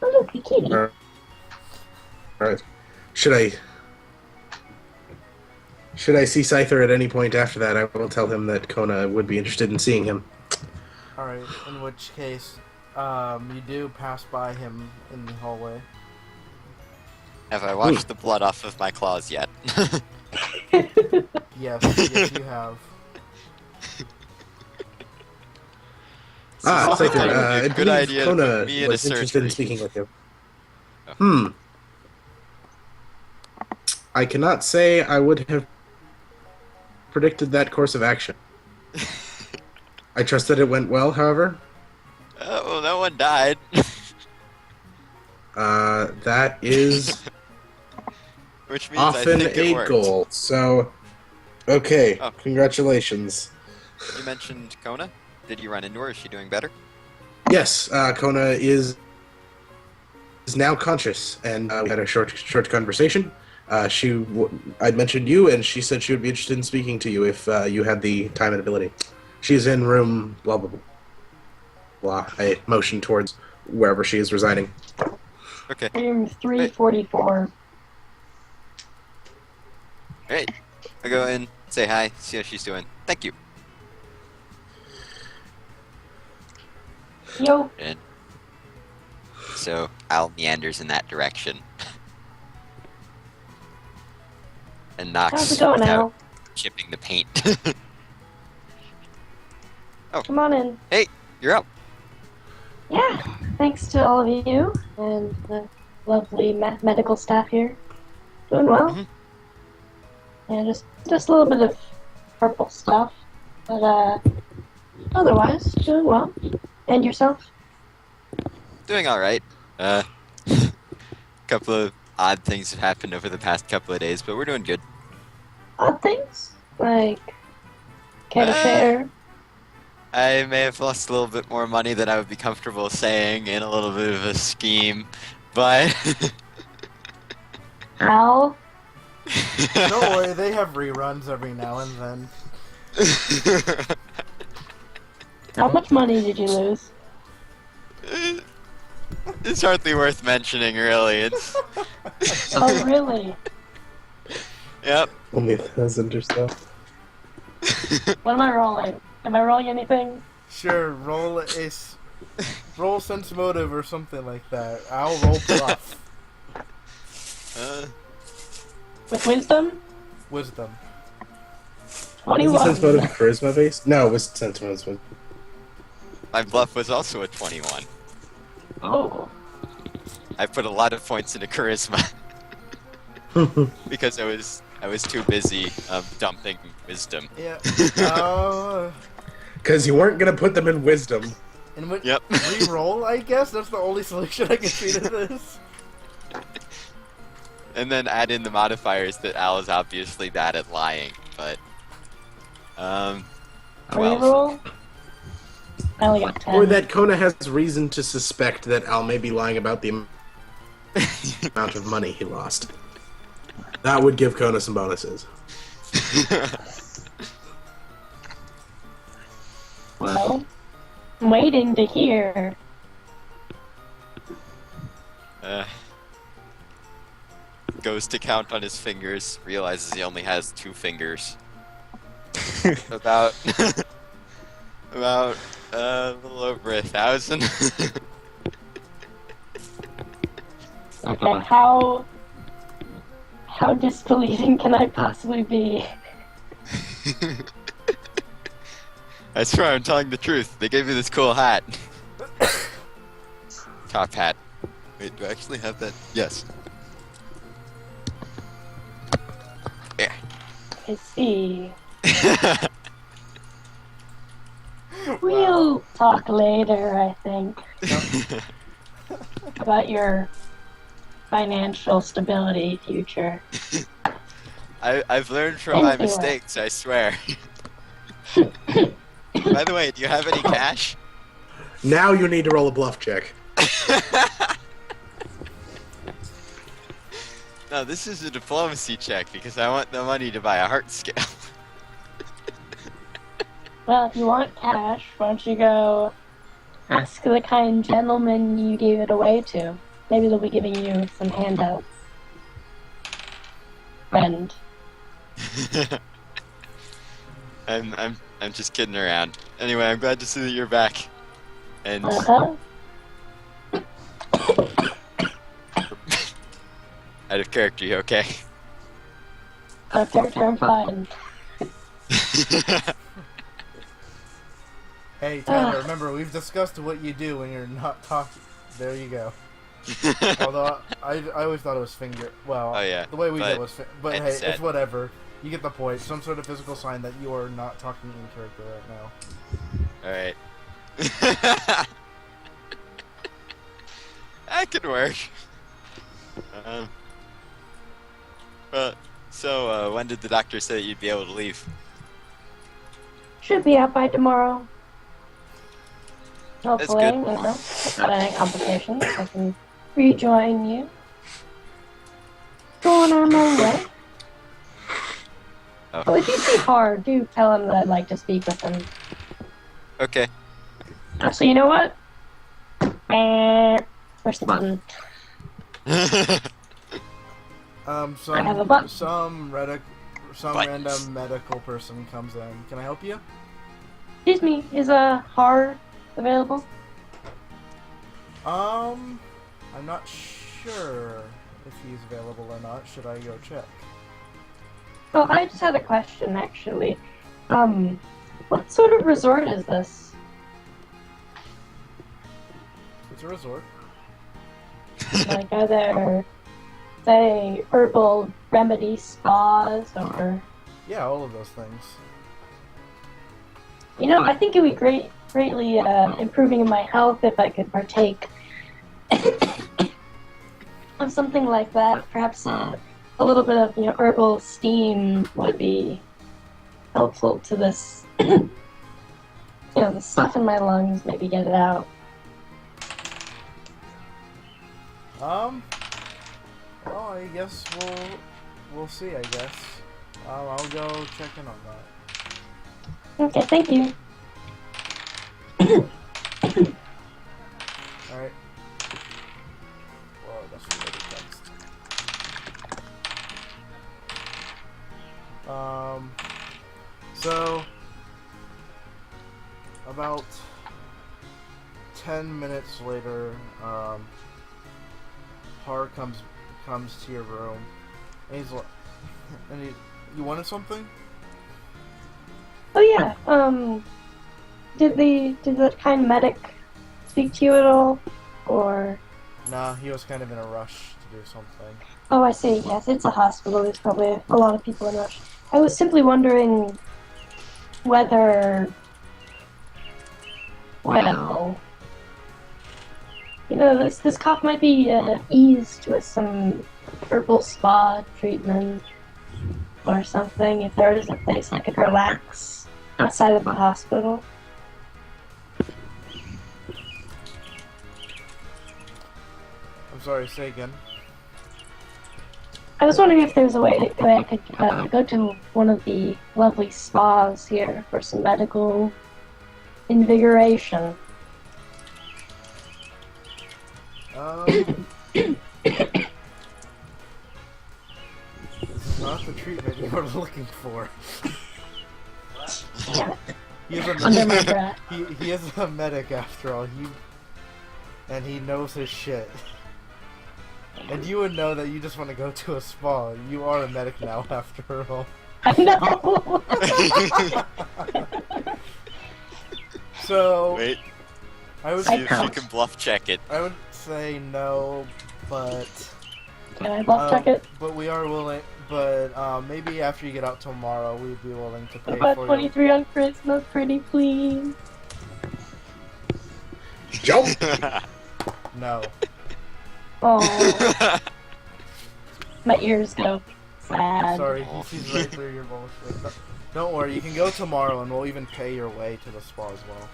Oh, look, a kitty. All right. Should I see Scyther at any point after that? I will tell him that Kona would be interested in seeing him. Alright, in which case, you do pass by him in the hallway. Have I washed the blood off of my claws yet? Yes, yes, you have. Scyther, I good believe idea to Kona put me in a was interested in surgery. speaking with you. Oh. I cannot say I would have predicted that course of action. I trust that it went well, however. Well, no one died. That is Which means I often think it a worked. goal. So, okay, Oh. Congratulations. You mentioned Kona. Did you run into her? Is she doing better? Yes, Kona is now conscious, and we had a short conversation. I'd mentioned you, and she said she would be interested in speaking to you if you had the time and ability. She's in room blah blah blah. Blah. I motioned towards wherever she is residing. Okay. Room 344. Alright. I'll go in, say hi, see how she's doing. Thank you. Yo. And so Al meanders in that direction. And knocks How's it going, without Al? chipping the paint. Come on in. Hey, you're up. Yeah, thanks to all of you and the lovely medical staff here. Doing well. Mhm. Yeah, just a little bit of purple stuff, but otherwise doing well. And yourself? Doing alright. Couple of odd things have happened over the past couple of days, but we're doing good. Odd things like care to share? I may have lost a little bit more money than I would be comfortable saying in a little bit of a scheme, but... Al? Don't worry, they have reruns every now and then. How much money did you lose? It's hardly worth mentioning, really. It's... Oh, really? Yep. Only 1,000 or so. What am I rolling? Am I rolling anything? Sure, roll sense motive or something like that. I'll roll bluff. With wisdom? Wisdom. Was it 21. sense motive charisma based? No, it was sense motive. My bluff was also a 21. Oh. I put a lot of points into charisma because I was too busy dumping wisdom. Yeah. Because you weren't going to put them in wisdom. And what? Yep. Re-roll, I guess? That's the only solution I can see to this. And then add in the modifiers that Al is obviously bad at lying, but... 12. Reroll? I only got 10. Or that Kona has reason to suspect that Al may be lying about the amount of money he lost. That would give Kona some bonuses. Well, I'm waiting to hear. Goes to count on his fingers, realizes he only has 2 fingers. About a little over 1,000. Okay, how disbelieving can I possibly be? I swear I'm telling the truth. They gave me this cool hat. Top hat. Wait, do I actually have that? Yes. Yeah. I see. We'll talk later, I think, about your financial stability future. I've learned from my Anyway. mistakes, I swear. By the way, do you have any cash? Now you need to roll a bluff check. No, this is a diplomacy check because I want the money to buy a heart scale. Well, if you want cash, why don't you go ask the kind gentleman you gave it away to? maybe they'll be giving you some handouts. Friend. I'm just kidding around. Anyway, I'm glad to see that you're back. And Uh-huh. out of character, you okay? Character, I'm fine. Hey, Tyler, remember, we've discussed what you do when you're not talking. There you go. Although, I always thought it was finger. Well, Oh, yeah, the way we but did it was but hey, headset. it's whatever. You get the point. Some sort of physical sign that you are not talking in character right now. Alright. That could work. So, when did the doctor say that you'd be able to leave? Should be out by tomorrow. Hopefully, good. you know, without any complications, I can rejoin you. Go on our way. Oh. But if you see hard, do tell him that I'd like to speak with him. Okay. So you know what? Push the button. I have a button. Some Buttons. random medical person comes in. Can I help you? Excuse me, is hard available? I'm not sure if he's available or not. Should I go check? Oh, I just had a question actually. What sort of resort is this? It's a resort. Like, are there, say, herbal remedy spas or? Yeah, all of those things. You know, I think it would be greatly improving in my health if I could partake of something like that. Perhaps a little bit of, herbal steam would be helpful to this. The stuff in my lungs, maybe get it out. Well, I guess we'll see. I guess I'll go check in on that. Okay, thank you. All right. Whoa, that's really text. So about 10 minutes later, Har comes to your room, and he's like, you wanted something? Oh yeah. Did the kind medic speak to you at all, or? Nah, he was kind of in a rush to do something. Oh, I see. Yes, it's a hospital. There's probably a lot of people in rush. I was simply wondering whether, well, this cough might be eased with some herbal spa treatment or something. If there is a place I could relax outside of the hospital. I'm sorry, say again. I was wondering if there's a way I could go to one of the lovely spas here for some medical invigoration. This is not the treatment you were looking for. He is a Under my medic. breath. He is a medic after all. And he knows his shit. And you would know that you just want to go to a spa. You are a medic now, after all. I know. So Wait, I would see if you can't. can bluff check it. I would say no, but Can I bluff check it? But we are willing. But maybe after you get out tomorrow, we'd be willing to pay About for 23 on Christmas, pretty please. Jump! you. No. Oh, my ears go sad. Sorry, he sees right through your bullshit. Don't worry, you can go tomorrow, and we'll even pay your way to the spa as well.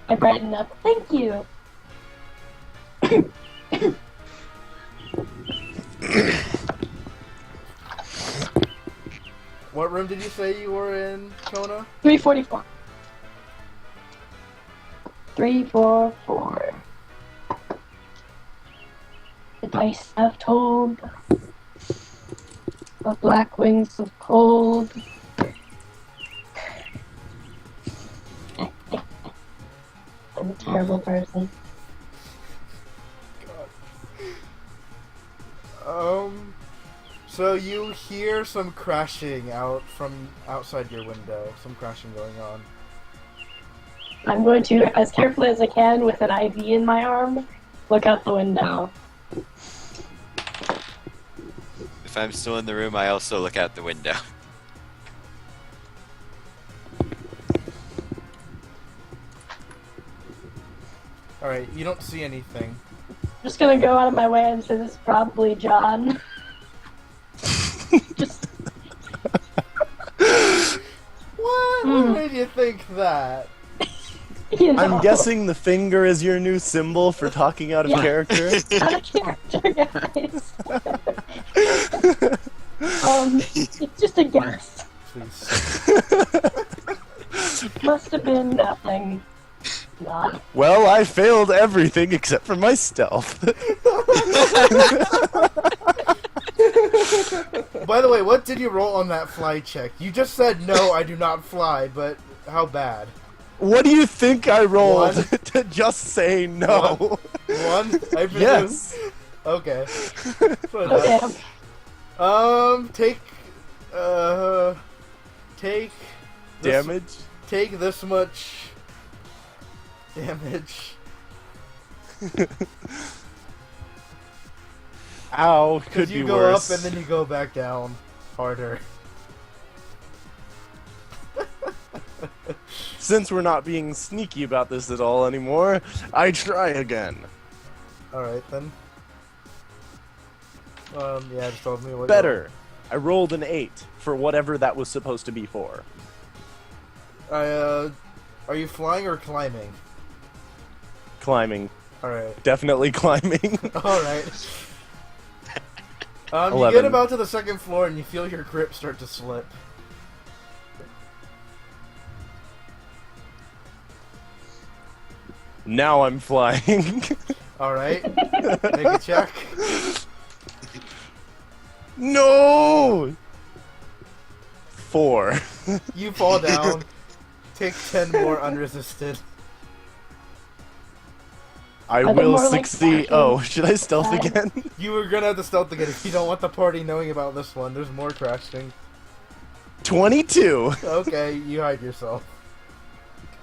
I brightened up. Thank you. What room did you say you were in, Kona? 344. 344. ice have told, the black wings of cold. I'm a terrible person. So you hear some crashing out from outside your window. Some crashing going on. I'm going to, as carefully as I can, with an IV in my arm, look out the window. If I'm still in the room, I also look out the window. Alright, you don't see anything. I'm just gonna go out of my way and say this is probably John. Just... What made you think that? You know, I'm guessing the finger is your new symbol for talking out of Yeah. character. out of character, guys. It's just a guess. Please. Must have been nothing. Not. Well, I failed everything except for my stealth. By the way, what did you roll on that fly check? You just said no, I do not fly, but how bad? What do you think I rolled One. to just say no? One? I presume? Yes. Okay. Okay. Take this, Damage? Take this much damage. Ow, could Because be you go worse. up and then you go back down harder. Since we're not being sneaky about this at all anymore, I try again. Alright then. Yeah, just told me what. Better. I rolled an 8 for whatever that was supposed to be for. Are you flying or climbing? Climbing. Alright. Definitely climbing. Alright. You 11. get about to the second floor and you feel your grip start to slip. Now I'm flying. Alright. Make a check. No! 4. You fall down. Take 10 more unresisted. I Are they will more like succeed. stacking? Oh, should I stealth Bad. again? You were gonna have to stealth again if you don't want the party knowing about this one. There's more crashing. 22. Okay, you hide yourself.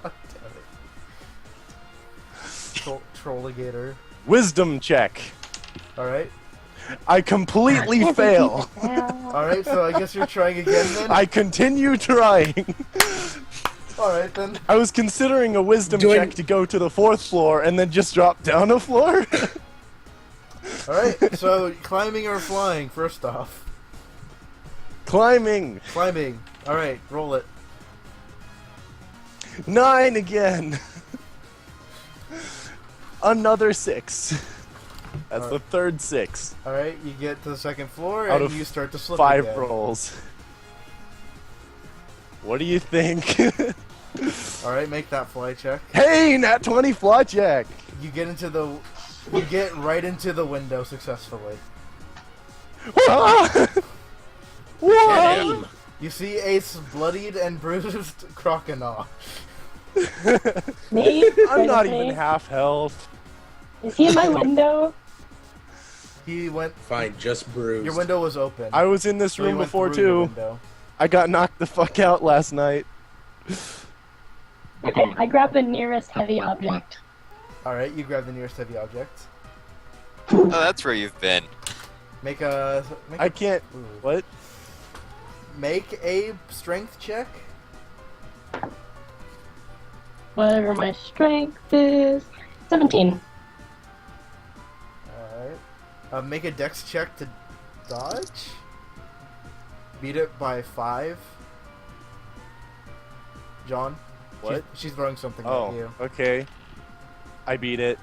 God damn it. Trolligator. Wisdom check. Alright. I completely fail. Alright, so I guess you're trying again then? I continue trying. Alright then. I was considering a wisdom Do I- check to go to the 4th floor and then just drop down a floor. Alright, so climbing or flying, first off. Climbing. Climbing. Alright, roll it. 9 again. Another 6. That's the third 6 Alright, you get to the second floor Out and of you start to slip 5 again. rolls. What do you think? Alright, make that fly check. Hey, nat 20 fly check. You get into the... You get right into the window successfully. Ah! What? Aim. You see a bloodied and bruised Croconaw. Me? I'm not Right even me? half health. Is he in my window? He went... Fine, just bruised. Your window was open. I was in this So he room went before through your too. window. I got knocked the fuck out last night. Okay, I grab the nearest heavy object. Alright, you grab the nearest heavy object. Oh, that's where you've been. Make a... I can't. Ooh. What? Make a strength check. Whatever my strength is. 17. Alright. Make a dex check to dodge. Beat it by 5. John? What? She's throwing something at Oh, you. okay. I beat it.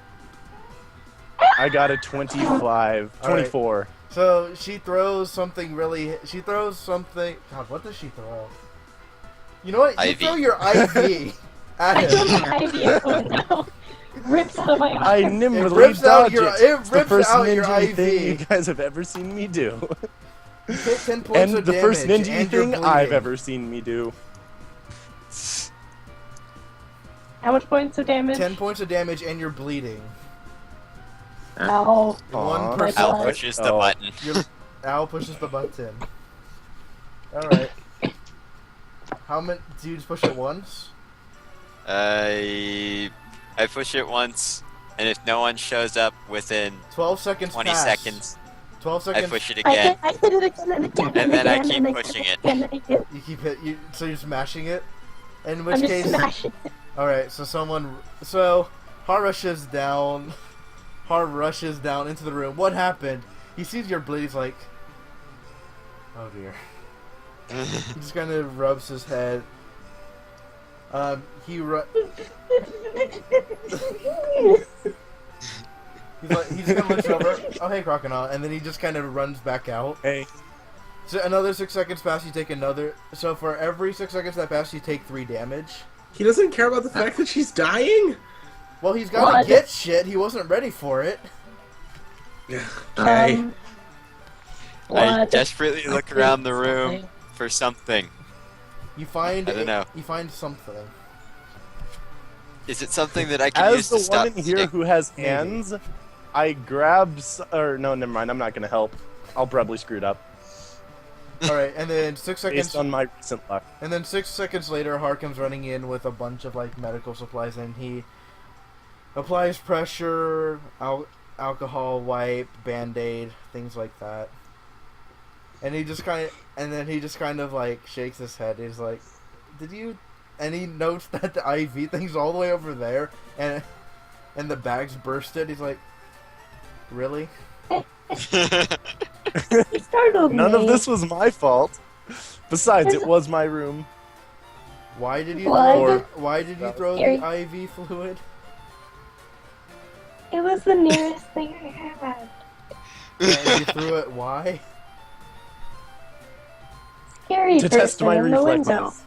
I got a 25. All right. 24. So she throws something really. She throws something. God, what does she throw? You know what? You Ivy. throw your IV at him. I IV out the window. rips out of my I arm. nimbly rips out dodge your- it. it It's the rips first out your ninja IV. thing you guys have ever seen me do. You take 10 points And of the damage, first ninja and you're thing bleeding. I've ever seen me do. How much points of damage? 10 points of damage, and you're bleeding. Ow. Aw. One person. Al pushes the Oh. button. Al pushes the button. Alright. How many? Do you just push it once? I push it once, and if no one shows up within 12 seconds 20 pass. seconds, 12 I seconds. push it I again. hit it again and again And then I again, keep and again pushing it. and again. You keep it. So you're smashing it. In which I'm just case, smashing. all right. So Har rushes down. Har rushes down into the room. What happened? He sees your bleed. He's like, oh dear. He just kind of rubs his head. He he's gonna look over. Oh hey, Croconaw, and then he just kind of runs back out. Hey. So another 6 seconds pass, you take another. So for every 6 seconds that pass, you take 3 damage. He doesn't care about the fact that she's dying? Well, he's gotta What? get shit. He wasn't ready for it. Okay. I What? desperately look around the room for something. You find. I don't know. You find something. Is it something that I can As use the to stop one in here bleeding? who has Maybe. hands, I grab. Or no, never mind. I'm not gonna help. I'll probably screw it up All right, and then 6 seconds. based on my recent luck. And then 6 seconds later, Har comes running in with a bunch of like medical supplies, and he applies pressure, alcohol wipe, band-aid, things like that. And he just kind of like shakes his head. He's like, "Did you?" And he notes that the IV thing's all the way over there, and the bag's bursted. He's like, "Really?" He startled me. None of this was my fault. Besides, it was my room. Why did you What? throw? Why did you throw Scary. the IV fluid? It was the nearest thing I had. And you threw it. Why? Scary To test person my in the reflexes.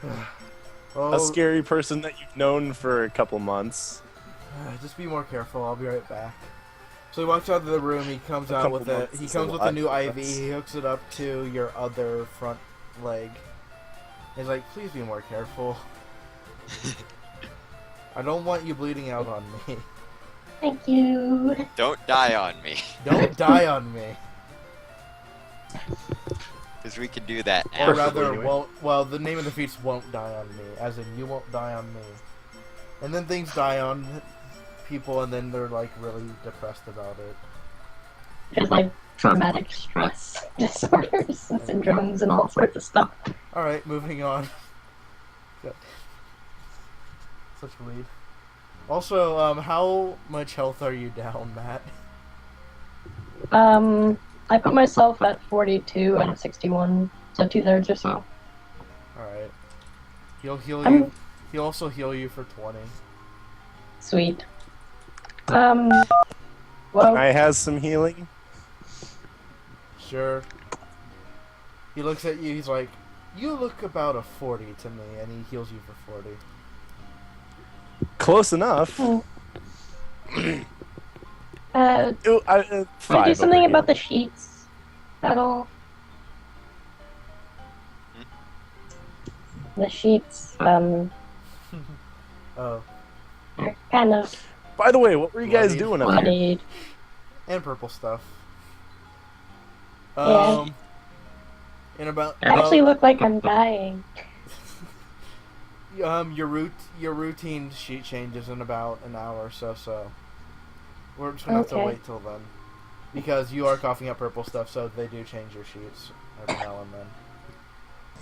window. Oh, A scary person that you've known for a couple months. just be more careful. I'll be right back. So he walks out of the room. He comes out couple with a. months He is comes a with a lot, new but IV. that's- He hooks it up to your other front leg. He's like, "Please be more careful. I don't want you bleeding out on me. Thank you. Don't die on me, Don't die on me." because we can do that Or now. rather, anyway. won't. Well, the name of the feat's "Won't Die on Me," as in you won't die on me. And then things die on people, and then they're like really depressed about it. There's like traumatic stress disorders and syndromes and all sorts of stuff. All right, moving on. Good. Such a lead. Also, how much health are you down, Matt? I put myself at 42 and 61, so 2/3 or so. All right. He'll heal I'm- you. He'll also heal you for 20. Sweet. Well, I has some healing. Sure. He looks at you. He's like, "You look about a 40 to me," and he heals you for 40. Close enough. oh. Ooh, Can I five do something over about the here. sheets at all? The sheets, Oh. are kind of By the way, what were you guys Bloody. doing up here? bloodied. And purple stuff. Yeah. In about I actually look like I'm dying. your routine sheet changes in about an hour or so. So we're just gonna have to Okay. wait till then, because you are coughing up purple stuff. So they do change your sheets every now and then.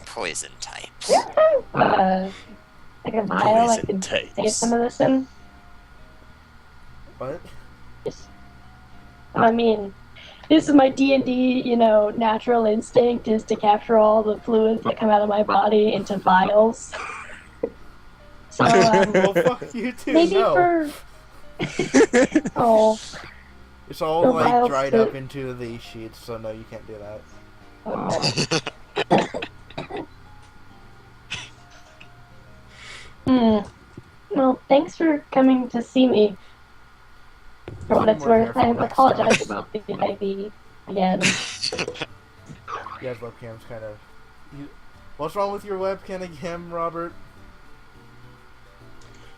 Poison types. Like a vial I Poison could save types. some of this in. What? Just, I mean, this is my D&D, natural instinct is to capture all the fluids that come out of my body into vials. So, Well, fuck you too. maybe no. for... Oh, It's all the like vials dried to- up into the sheets, so no, you can't do that. okay. Well, thanks for coming to see me. For what it's More worth, I careful next apologize time. about the IV again. Yeah, his webcam's kind of. What's wrong with your webcam again, Robert?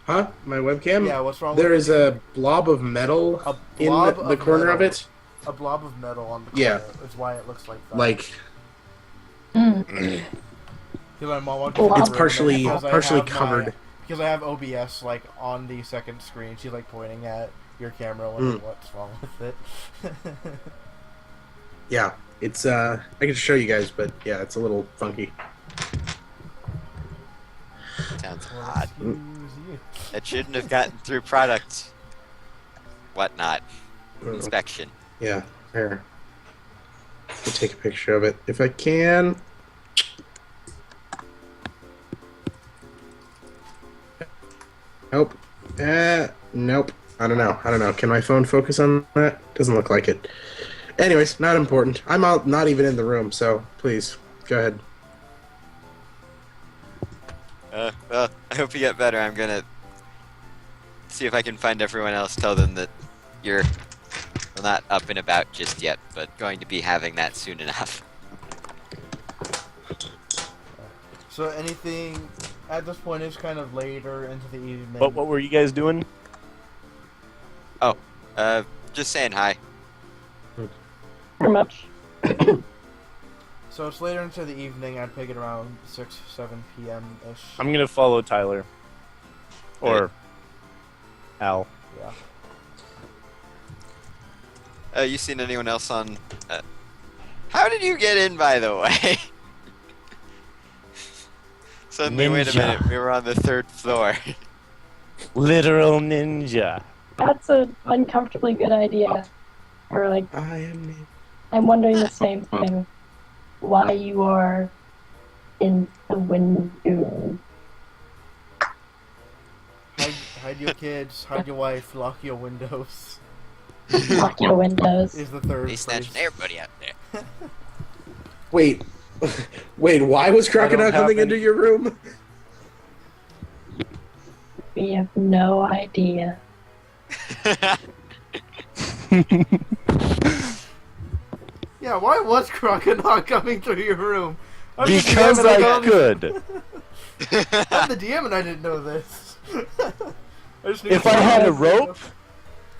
Huh? My webcam? Yeah, what's wrong There with is a blob of metal A in blob the of corner of metal. it. a blob of metal on the corner? Yeah. Is why it looks like that. Like, Mm. Because my mom walked It's into the room, partially- and because I partially have covered. Because I have OBS like on the second screen, she's like pointing at your camera, wondering what's wrong with it. yeah, it's I can show you guys, but yeah, it's a little funky. Sounds Well, odd. excuse you. It shouldn't have gotten through product. Whatnot. Mm. Inspection. Yeah, here. I'll take a picture of it if I can. Nope. Nope. I don't know. Can my phone focus on that? Doesn't look like it. Anyways, not important. I'm out, not even in the room, so please, go ahead. Well, I hope you get better. I'm gonna see if I can find everyone else, tell them that you're well, not up and about just yet, but going to be having that soon enough. So anything at this point is kind of later into the evening. But what were you guys doing? Just saying hi. Pretty much. So it's later into the evening. I'd pick it around 6, 7 p.m. ish. I'm gonna follow Tyler. Or Al. Yeah. You seen anyone else on... how did you get in, by the way? Suddenly, wait a Ninja. minute, we were on the 3rd floor. Literal ninja. That's an uncomfortably good idea. Or like, I'm I'm wondering the same thing. Why you are in the window. Hide your kids, hide your wife, lock your windows. Lock your windows. Is the third He's snatching phrase. everybody out there. Wait. Wait, why was I don't Croconaw have coming any- into your room? We have no idea. Yeah, why was Croconaw coming through your room? I'm the Because DM and I don't- could. I'm the DM and I didn't know this. I just knew If I had a rope,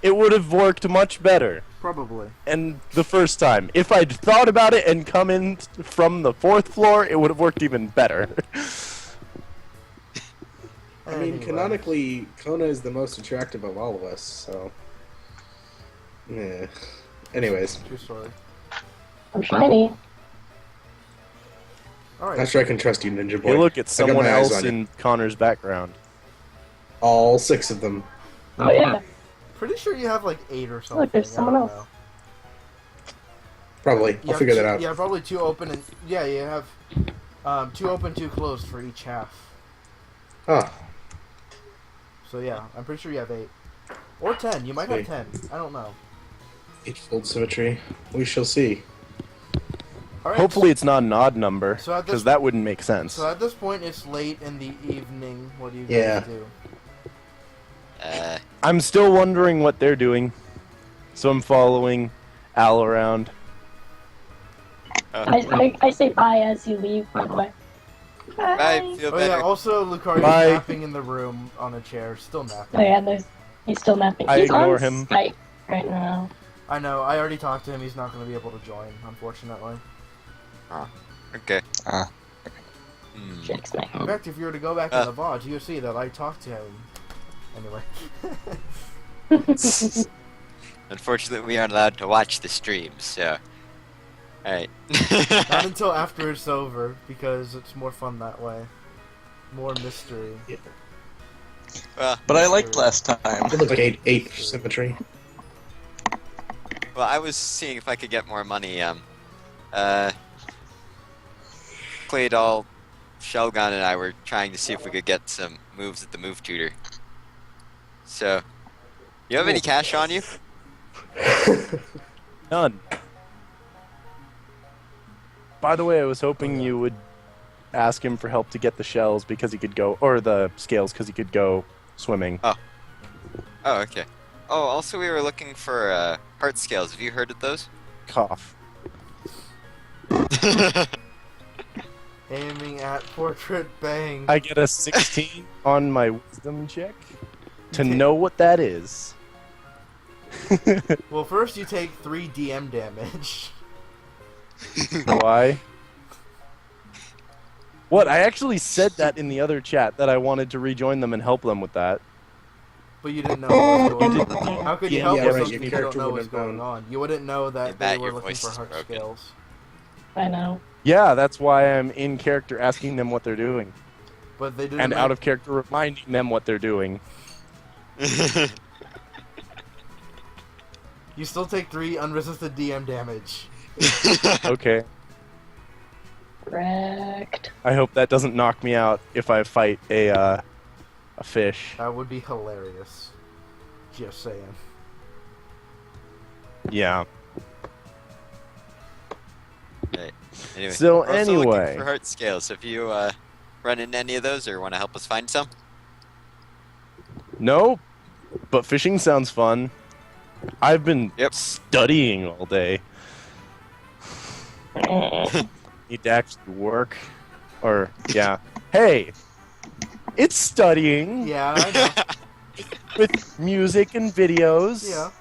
it would have worked much better. Probably. And the first time. If I'd thought about it and come in from the 4th floor, it would have worked even better. I mean, Anyway. canonically, Kona is the most attractive of all of us, so... Yeah. Anyways, True story. I'm shiny. not Alright. sure I can trust you, Ninja Boy. Hey, look, it's I got someone my eyes else on you. in Connor's background. All 6 of them. Oh yeah. Pretty sure you have like 8 or something. Look, there's I someone don't else. know. Probably. You I'll have figure two- that out. Yeah, probably 2 open and yeah, you have 2 open, 2 closed for each half. Oh, So yeah, I'm pretty sure you have 8 or 10. You might have Sweet. 10. I don't know. eightfold symmetry. We shall see. All right. Hopefully it's not an odd number, So at this- because that wouldn't make sense. So at this point, it's late in the evening. What do you guys Yeah. do? I'm still wondering what they're doing, so I'm following Al around. I say bye as you leave, by the way. Bye, feel Oh yeah. better. Also, Lucario's Bye. napping in the room on a chair, still napping. Oh yeah, he's still napping. I He's ignore on him. Skype right now. I know. I already talked to him. He's not going to be able to join, unfortunately. Okay. Ah. Hmm. Checks my In home. fact, if you were to go back Uh. to the VOD, you'll see that I talked to him. Anyway. Unfortunately, we aren't allowed to watch the streams, so... Alright. Not until after it's over, because it's more fun that way. More mystery. well, But I liked last time. It looked like 8 symmetry. well, I was seeing if I could get more money, Claydol, Shelgon, and I were trying to see if we could get some moves at the move tutor. So, you have any cash on you? None. By the way, I was hoping you would ask him for help to get the shells because he could go, or the scales because he could go swimming. Oh, okay. Oh, also we were looking for heart scales. Have you heard of those? Cough. Aiming at portrait bang. I get a 16 on my wisdom check to know what that is. Well, first you take 3 DM damage. Why? What? I actually said that in the other chat that I wanted to rejoin them and help them with that. But you didn't know what was You going on. How could you yeah, help yeah, with right, something your you don't character know wouldn't what's have going known. on? You wouldn't know that Matt, they were your looking voice for is heart broken. scales. I know. Yeah, that's why I'm in character asking them what they're doing. But they didn't And out of character reminding them what they're doing. You still take 3 unresisted DM damage. Okay. Correct. I hope that doesn't knock me out if I fight a fish. That would be hilarious. Just saying. Yeah. Right. Anyway, So we're also looking anyway. for heart scales. Have you run into any of those, or want to help us find some? No, but fishing sounds fun. I've been Yep. studying all day. Need to actually work. Or, yeah. Hey! It's studying Yeah, I know. with music and videos Yeah.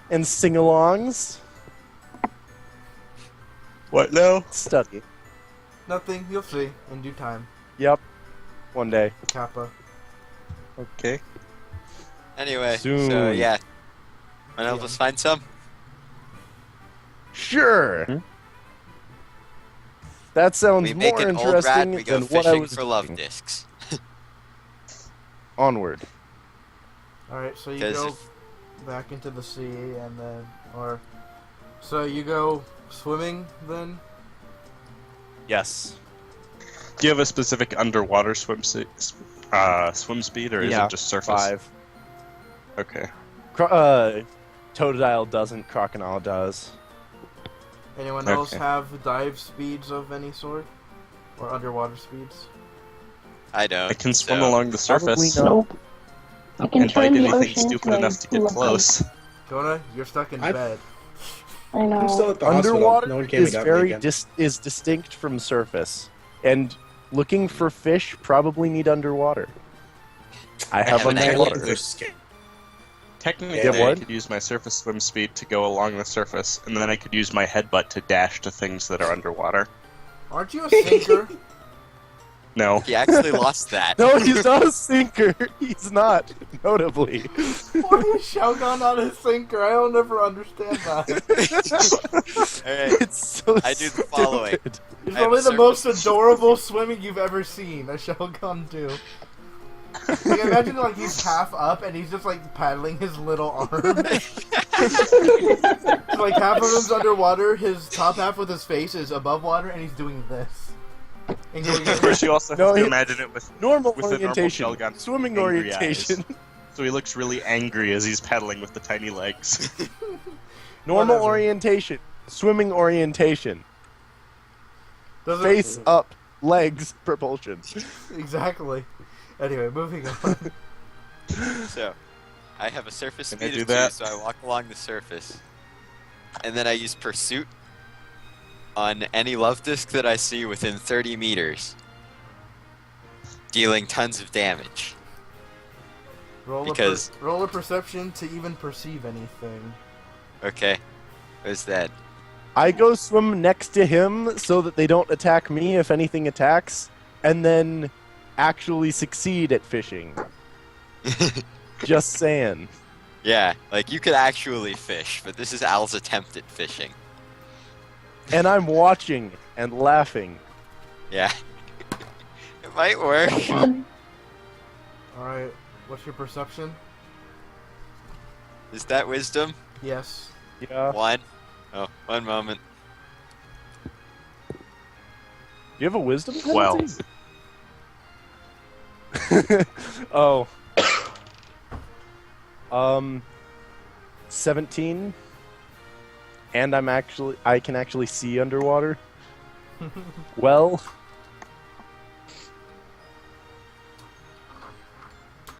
and sing-alongs. What now? Study. Nothing. You'll see in due time. Yep. One day. Kappa. Okay. Anyway, so Soon. yeah. Want to help us find some? Sure! That sounds We make more an old rat, interesting we go than what I fishing was for love doing. discs. Onward. Alright, so you 'Cause go if- back into the sea and then... So you go swimming then? Yes. Do you have a specific underwater swim speed, or is Yeah, it just surface? 5. Okay. Totodile doesn't, Croconaw does. Anyone else Okay. have dive speeds of any sort? Or underwater speeds? I don't. I can swim so- along the surface Probably not. Nope. I can and bite turn the anything ocean stupid into enough to a get pool of close. Kona, you're stuck in I've- bed. ice. I know. I'm still at the hospital. Underwater No one came and is got me very again. is distinct from surface, and looking for fish probably need underwater. I have have an idea. underwater. They're scared. Technically, Yeah, I what? could use my surface swim speed to go along the surface, and then I could use my headbutt to dash to things that are underwater. Aren't you a sinker? No. He actually lost that. No, he's not a sinker. He's not, notably. Why is Shelgon not a sinker? I don't ever understand that. Alright, It's so I do the following. stupid. It's I have probably a the most surface- adorable swimming you've ever seen. A Shelgon do. Like, imagine like he's half up and he's just like paddling his little arm. Like half of him's underwater, his top half with his face is above water, and he's doing this. And going, Of course, you also No, have to he- imagine it with Normal With the normal orientation. Shelgon, Swimming angry orientation. so he looks really angry as he's paddling with the tiny legs. Normal Whatever. orientation. Swimming orientation. doesn't- Face up. Legs. Propulsion. Exactly. Anyway, moving on. So, I have a surface Can I speed do of 2, that? so I walk along the surface. And then I use Pursuit on any love disc that I see within 30 meters. Dealing tons of damage. Because- Roll a perception to even perceive anything. Okay. What's that? I go swim next to him so that they don't attack me if anything attacks, and then actually succeed at fishing. Just saying. Yeah, like you could actually fish, but this is Al's attempt at fishing. And I'm watching and laughing. Yeah. It might work. Alright, what's your perception? Is that wisdom? Yes. Yeah. 1. Oh, one moment. Do you have a wisdom penalty? 12. Oh. 17. And I can actually see underwater. Well,